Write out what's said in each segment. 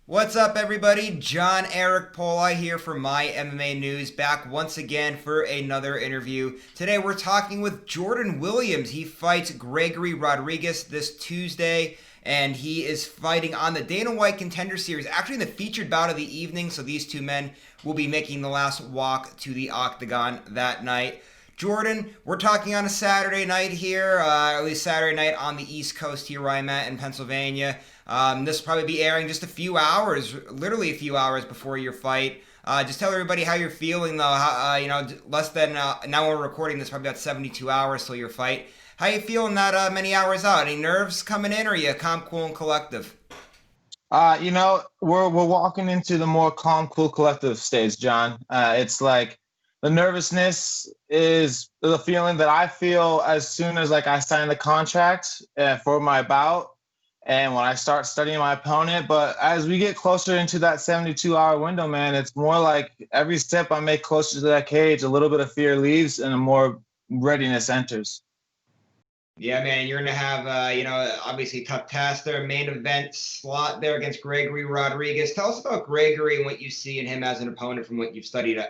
What's up, everybody? John Eric Poli here for My MMA News, back once again for another interview. Today we're talking with Jordan Williams. He fights Gregory Rodriguez this Tuesday, and he is fighting on the Dana White Contender Series, actually in the featured bout of the evening. So these two men will be making the last walk to the octagon that night. Jordan, we're talking on a Saturday night here, at least Saturday night on the East Coast here where I'm at in Pennsylvania. This will probably be airing just a few hours, literally a few hours before your fight. Just tell everybody how you're feeling, though. Less than now we're recording this, probably about 72 hours till your fight. How you feeling that many hours out? Any nerves coming in, or are you calm, cool, and collective? We're walking into the more calm, cool, collective stage, John. It's like the nervousness is the feeling that I feel as soon as like I sign the contract for my bout, and when I start studying my opponent. But as we get closer into that 72-hour window, man, it's more like every step I make closer to that cage, a little bit of fear leaves and a more readiness enters. Yeah, man, you're gonna have obviously tough task there, main event slot there against Gregory Rodriguez. Tell us about Gregory and what you see in him as an opponent from what you've studied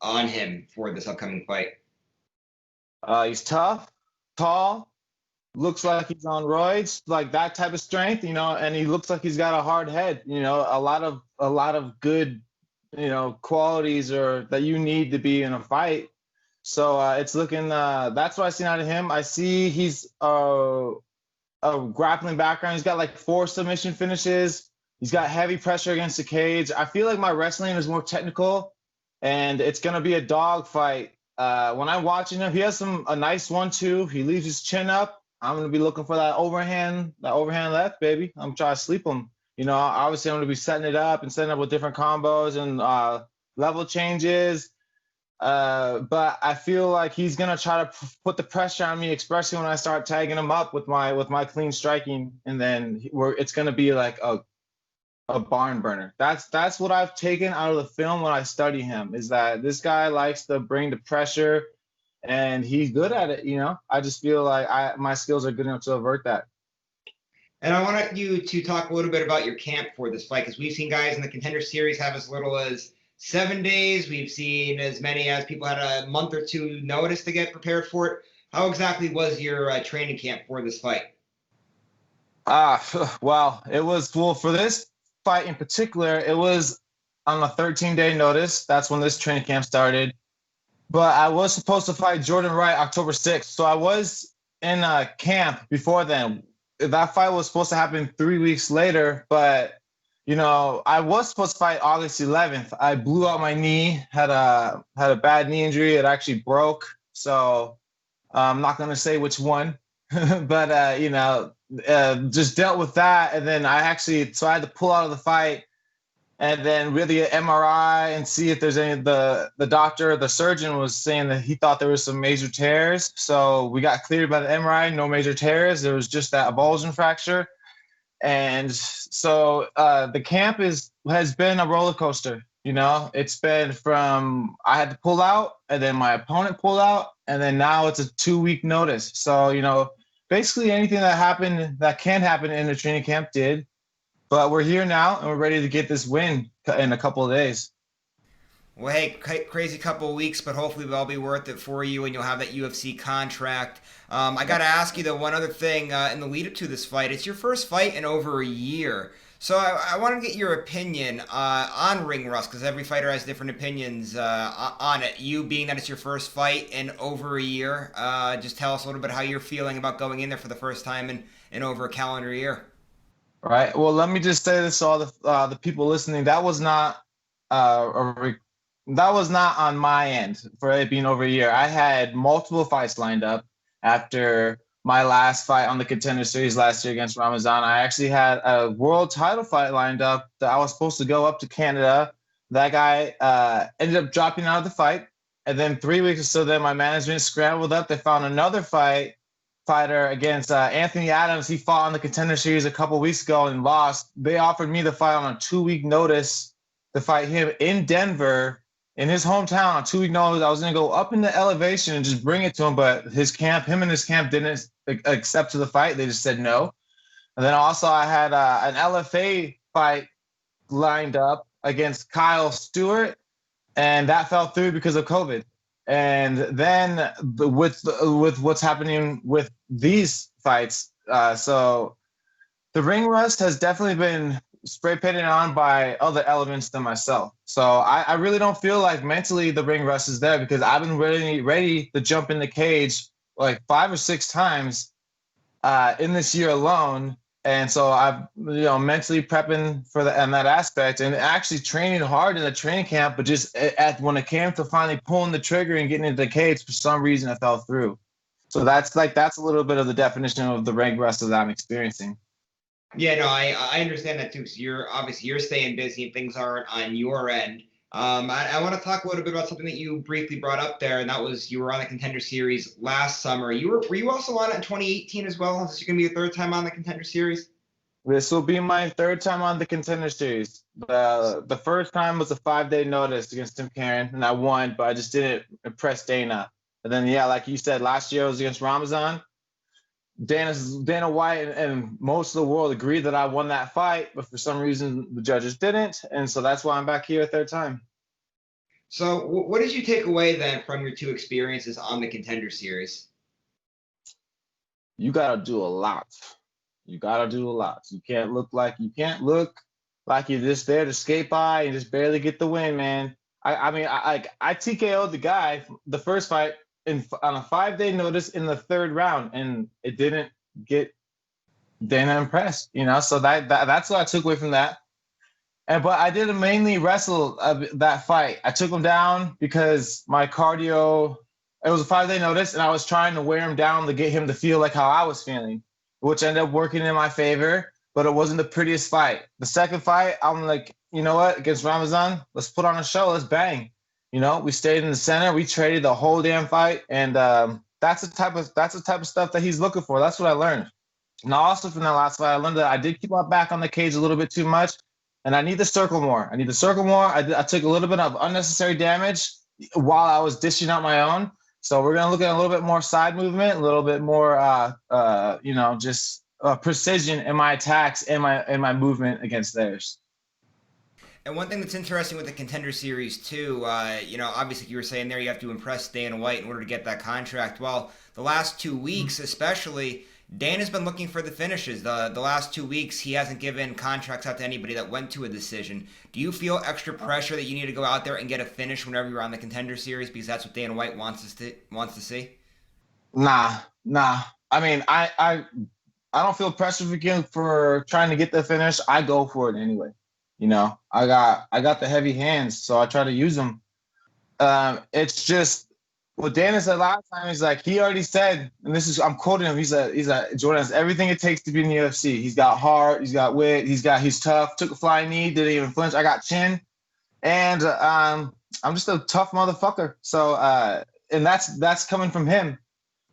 on him for this upcoming fight. He's tough, tall, looks like he's on roids, like that type of strength, and he looks like he's got a hard head, a lot of good, qualities or that you need to be in a fight. So it's looking that's what I see out of him. I see he's a grappling background. He's got like 4 submission finishes. He's got heavy pressure against the cage. I feel like my wrestling is more technical, and it's gonna be a dog fight. When I'm watching him, he has a nice 1-2. He leaves his chin up. I'm gonna be looking for that overhand left, baby. I'm trying to sleep him. Obviously I'm gonna be setting it up and setting up with different combos and level changes. But I feel like he's gonna try to put the pressure on me, especially when I start tagging him up with my clean striking, and then it's gonna be like a barn burner. That's what I've taken out of the film when I study him, is that this guy likes to bring the pressure, and he's good at it. I just feel like my skills are good enough to avert that. And I wanted you to talk a little bit about your camp for this fight, because we've seen guys in the Contender Series have as little as 7 days. We've seen as many as people had a month or two notice to get prepared for it. How exactly was your training camp for this fight? Well, it was well for this fight in particular. It was on a 13-day notice. That's when this training camp started. But I was supposed to fight Jordan Wright October 6th. So I was in camp before then. That fight was supposed to happen 3 weeks later, but I was supposed to fight August 11th. I blew out my knee, had a bad knee injury. It actually broke. So I'm not gonna say which one, but just dealt with that. And then I had to pull out of the fight, and then really an MRI and see if there's any. The doctor, the surgeon was saying that he thought there was some major tears. So we got cleared by the MRI, no major tears. There was just that avulsion fracture. And so the camp has been a roller coaster. It's been from I had to pull out, and then my opponent pulled out, and then now it's a 2-week notice. So basically anything that can happen in the training camp did. But we're here now, and we're ready to get this win in a couple of days. Well, hey, crazy couple of weeks, but hopefully it'll all be worth it for you, and you'll have that UFC contract. I got to ask you, though, one other thing in the lead up to this fight. It's your first fight in over a year. So I want to get your opinion on ring rust, because every fighter has different opinions on it. You being that it's your first fight in over a year, just tell us a little bit how you're feeling about going in there for the first time in over a calendar year. Right. Well, let me just say this to all the people listening. Uh, that was not on my end for it being over a year. I had multiple fights lined up after my last fight on the Contender Series last year against Ramazan. I actually had a world title fight lined up that I was supposed to go up to Canada. That guy ended up dropping out of the fight. And then 3 weeks or so, then my management scrambled up. They found another fighter against Anthony Adams. He fought on the Contender Series a couple weeks ago and lost. They offered me the fight on a 2-week notice to fight him in Denver, in his hometown, on 2-week notice. I was going to go up in the elevation and just bring it to him, but him and his camp didn't accept to the fight. They just said no. And then also I had an LFA fight lined up against Kyle Stewart, and that fell through because of COVID. And then with what's happening with these fights, so the ring rust has definitely been spray painted on by other elements than myself. So I really don't feel like mentally the ring rust is there because I've been really ready to jump in the cage like 5 or 6 times in this year alone. And so I've mentally prepping for that aspect and actually training hard in the training camp, but just when it came to finally pulling the trigger and getting into the cage, for some reason I fell through. So that's a little bit of the definition of the ring rust that I'm experiencing. Yeah, no, I understand that too. So you're staying busy and things aren't on your end. I want to talk a little bit about something that you briefly brought up there, and that was you were on the Contender Series last summer. Were you also on it in 2018 as well? Is this going to be your third time on the Contender Series? This will be my third time on the Contender Series. The first time was a 5-day notice against Tim Karen, and I won, but I just didn't impress Dana. And then, yeah, like you said, last year was against Ramazan. Dana White and most of the world agreed that I won that fight, but for some reason the judges didn't, and so that's why I'm back here a third time. So, what did you take away then from your two experiences on the Contender Series? You gotta do a lot. You gotta do a lot. You can't look like you're just there to skate by and just barely get the win, man. I TKO'd the guy the first fight on a 5-day notice in the third round, and it didn't get Dana impressed, So that's what I took away from that. But I didn't mainly wrestle that fight. I took him down because my cardio. It was a 5-day notice, and I was trying to wear him down to get him to feel like how I was feeling, which ended up working in my favor. But it wasn't the prettiest fight. The second fight, I'm like, you know what? Against Ramazan, let's put on a show. Let's bang. We stayed in the center. We traded the whole damn fight, and that's the type of stuff that he's looking for. That's what I learned. Now, also from that last fight, I learned that I did keep my back on the cage a little bit too much, and I need to circle more. I took a little bit of unnecessary damage while I was dishing out my own. So we're gonna look at a little bit more side movement, a little bit more, just precision in my attacks and my movement against theirs. And one thing that's interesting with the Contender Series too, obviously you were saying there you have to impress Dana White in order to get that contract. Well, the last 2 weeks especially, Dana's been looking for the finishes. The last 2 weeks he hasn't given contracts out to anybody that went to a decision. Do you feel extra pressure that you need to go out there and get a finish whenever you're on the Contender Series because that's what Dana White wants to see? Nah. I mean, I don't feel pressure for trying to get the finish. I go for it anyway. I got the heavy hands, so I try to use them. It's just what Dana said last time. He's like, he already said, and I'm quoting him. He's like, Jordan has everything it takes to be in the UFC. He's got heart, he's got wit, he's tough. Took a flying knee, didn't even flinch. I got chin, and I'm just a tough motherfucker. So, and that's coming from him.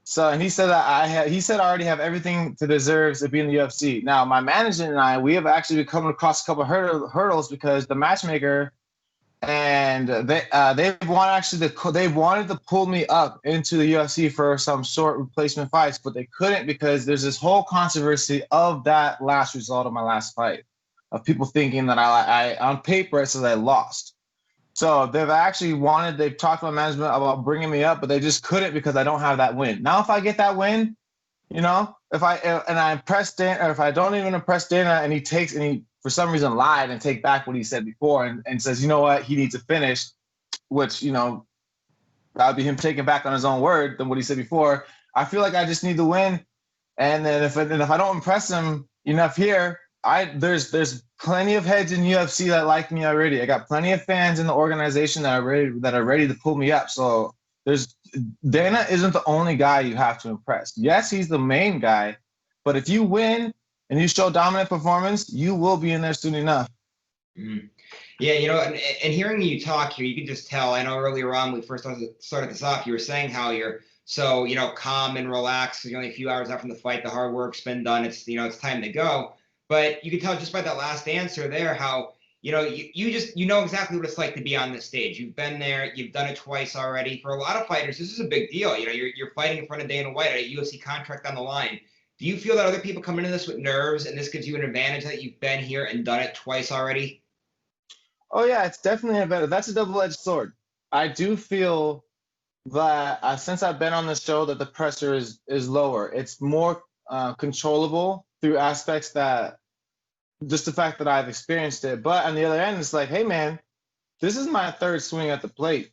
So, and he said that he said I already have everything to deserve to be in the UFC. Now, my management and we have actually been coming across a couple of hurdles because the matchmaker and they wanted to pull me up into the UFC for some short replacement fights, but they couldn't because there's this whole controversy of that last result of my last fight, of people thinking that I on paper it says I lost. So they've talked to my management about bringing me up, but they just couldn't because I don't have that win. Now, if I get that win, if I impress Dana, or if I don't even impress Dana and he for some reason lied and take back what he said before and says, you know what, he needs to finish, which, that would be him taking back on his own word than what he said before. I feel like I just need to win. And then if I don't impress him enough here, there's plenty of heads in UFC that like me already. I got plenty of fans in the organization that are ready to pull me up. So Dana isn't the only guy you have to impress. Yes, he's the main guy, but if you win and you show dominant performance, you will be in there soon enough. Mm. Yeah, and hearing you talk here, you can just tell. I know earlier on when we first started this off, you were saying how you're so calm and relaxed. You're only a few hours out from the fight, the hard work's been done. It's it's time to go. But you can tell just by that last answer there how you just know exactly what it's like to be on this stage. You've been there, you've done it twice already. For a lot of fighters, this is a big deal. You're fighting in front of Dana White at a UFC contract on the line. Do you feel that other people come into this with nerves and this gives you an advantage that you've been here and done it twice already? Oh yeah, it's definitely a better. That's a double-edged sword. I do feel that since I've been on the show, that the pressure is lower. It's more controllable through aspects that just the fact that I've experienced it. But on the other end, it's like, hey man, this is my third swing at the plate.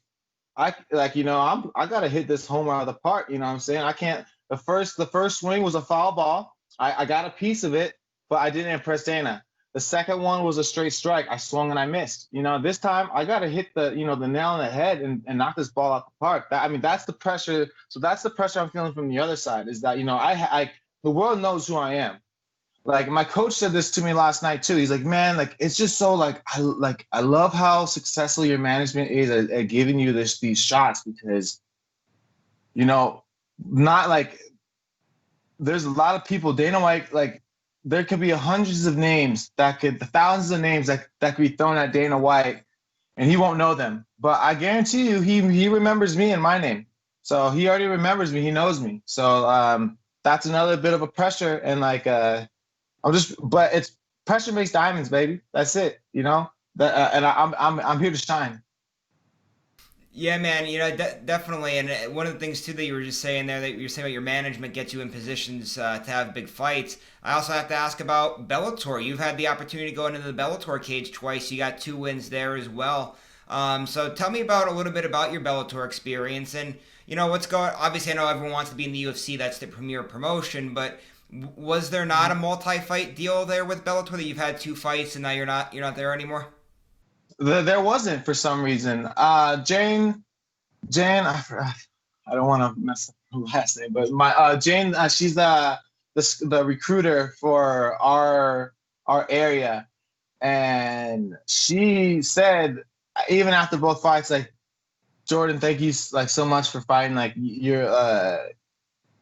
I gotta hit this home out of the park. You know what I'm saying? I can't. The first swing was a foul ball. I got a piece of it, but I didn't impress Dana. The second one was a straight strike. I swung and I missed. This time I gotta hit the nail on the head and knock this ball out the park. That's the pressure. So that's the pressure I'm feeling from the other side. Is that the world knows who I am. Like my coach said this to me last night too. He's like, man, like it's just so I love how successful your management is at giving you these shots because, not like there's a lot of people. Dana White, like there could be hundreds of names thousands of names that could be thrown at Dana White, and he won't know them. But I guarantee you, he remembers me and my name. So he already remembers me. He knows me. So that's another bit of a pressure and but it's pressure makes diamonds, baby. That's it, and I'm here to shine. Yeah, man, definitely. And one of the things, too, that you were just saying there, that you were saying about your management gets you in positions to have big fights. I also have to ask about Bellator. You've had the opportunity to go into the Bellator cage twice. You got 2 wins there as well. So tell me about a little bit about your Bellator experience and, what's going. Obviously, I know everyone wants to be in the UFC. That's the premier promotion. But was there not a multi-fight deal there with Bellator that you've had 2 fights and now you're not there anymore? There wasn't for some reason. Jane, I don't want to mess up her last name, but my Jane, she's the recruiter for our area, and she said even after both fights, like Jordan, thank you like so much for fighting. Like you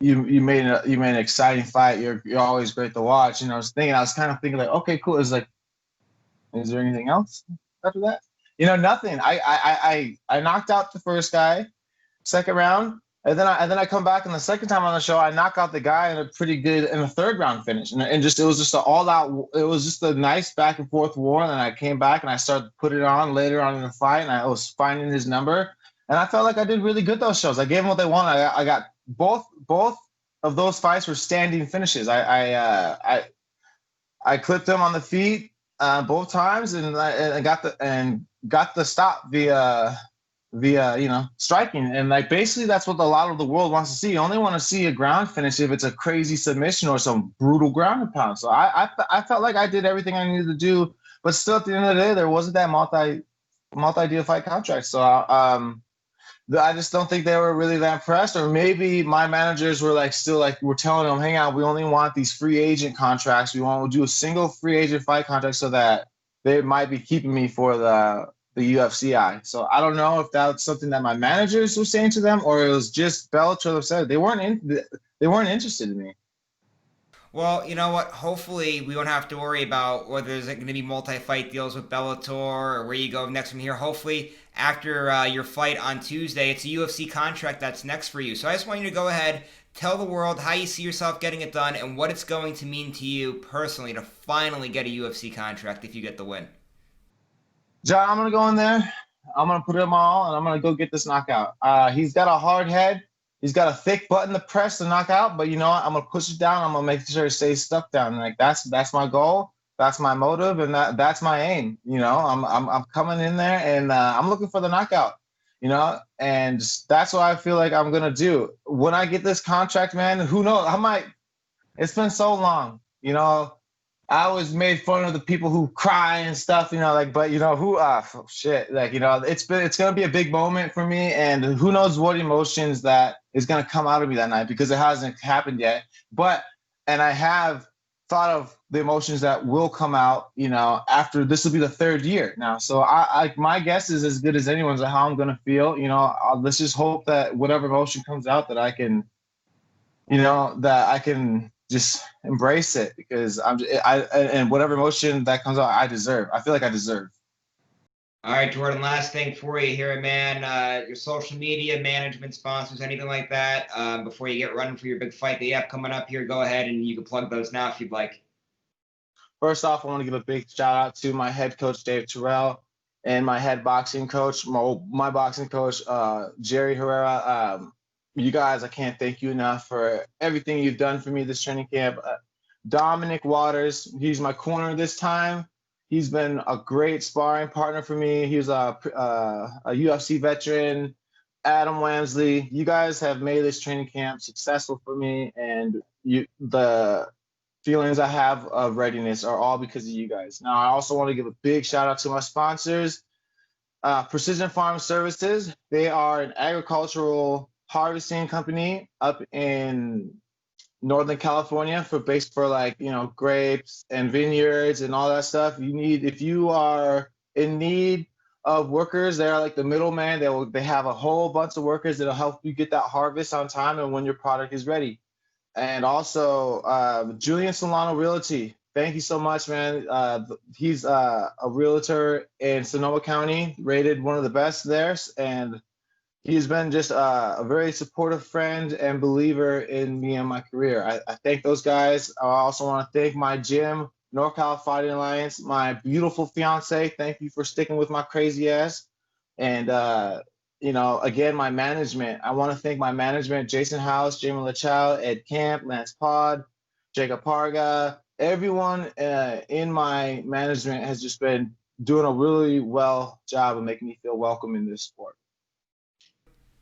made an exciting fight. You're always great to watch. I was kind of thinking like, okay, cool. It's like, is there anything else after that? Nothing. I knocked out the first guy, second round, and then I come back and the second time on the show I knock out the guy in a third round finish, and just it was just an all out. It was just a nice back and forth war, and then I came back and I started to put it on later on in the fight, and I was finding his number, and I felt like I did really good those shows. I gave them what they wanted. I got both of those fights were standing finishes. I clipped him on the feet both times, and I got the stop via striking, and like basically that's what a lot of the world wants to see. You only want to see a ground finish if it's a crazy submission or some brutal ground and pound. So I felt like I did everything I needed to do, but still at the end of the day there wasn't that multi-deal fight contract. So I just don't think they were really that impressed, or maybe my managers were we're telling them, hang on, we only want these free agent contracts. We want to do a single free agent fight contract so that they might be keeping me for the UFC eye. So I don't know if that's something that my managers were saying to them, or it was just Bellator that said they weren't interested in me. Well, you know what? Hopefully, we won't have to worry about whether there's going to be multi-fight deals with Bellator or where you go next from here. Hopefully, after your fight on Tuesday, it's a UFC contract that's next for you. So I just want you to go ahead, tell the world how you see yourself getting it done and what it's going to mean to you personally to finally get a UFC contract if you get the win. John, I'm gonna go in there. I'm gonna put him all, and I'm gonna go get this knockout. He's got a hard head. He's got a thick button to press to knock out, but you know what? I'm gonna push it down. I'm gonna make sure it stays stuck down. Like that's my goal. That's my motive, and that's my aim. I'm coming in there, and I'm looking for the knockout. And that's what I feel like I'm gonna do when I get this contract, man. Who knows? I might. It's been so long. I always made fun of the people who cry and stuff, but shit, it's gonna be a big moment for me, and who knows what emotions that is gonna come out of me that night because it hasn't happened yet. And I have thought of the emotions that will come out, after this will be the third year now. So my guess is as good as anyone's on how I'm gonna feel. Let's just hope that whatever emotion comes out that I can, that I can just embrace it because and whatever emotion that comes out, I deserve. I feel like I deserve. All right, Jordan, last thing for you here, man. Your social media management sponsors, anything like that, before you get running for your big fight that you have coming up here, go ahead and you can plug those now if you'd like. First off, I want to give a big shout out to my head coach, Dave Terrell, and my head boxing coach, my boxing coach, Jerry Herrera. You guys, I can't thank you enough for everything you've done for me this training camp. Dominic Waters, he's my corner this time. He's been a great sparring partner for me. He's a UFC veteran. Adam Wamsley, you guys have made this training camp successful for me, and the feelings I have of readiness are all because of you guys. Now, I also want to give a big shout out to my sponsors, Precision Farm Services. They are an agricultural harvesting company up in Northern California for like, grapes and vineyards and all that stuff. If you are in need of workers, they're like the middleman. They have a whole bunch of workers that'll help you get that harvest on time and when your product is ready. And also Julian Solano Realty. Thank you so much, man. He's a realtor in Sonoma County, rated one of the best there, and he's been just a very supportive friend and believer in me and my career. I thank those guys. I also want to thank my gym, NorCal Fighting Alliance, my beautiful fiance. Thank you for sticking with my crazy ass. And again, my management. I want to thank my management: Jason House, Jamie Lachow, Ed Camp, Lance Pod, Jacob Parga. Everyone in my management has just been doing a really well job of making me feel welcome in this sport.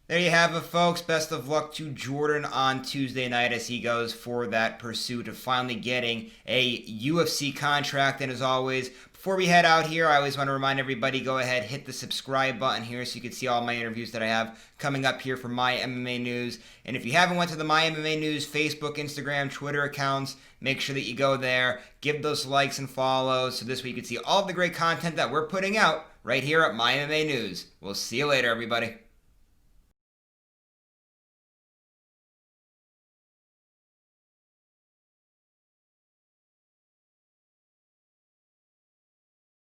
There you have it, folks. Best of luck to Jordan on Tuesday night as he goes for that pursuit of finally getting a UFC contract. And as always, before we head out here, I always want to remind everybody, go ahead, hit the subscribe button here so you can see all my interviews that I have coming up here for My MMA News. And if you haven't went to the My MMA News Facebook, Instagram, Twitter accounts, make sure that you go there, give those likes and follows so this way you can see all the great content that we're putting out right here at My MMA News. We'll see you later, everybody.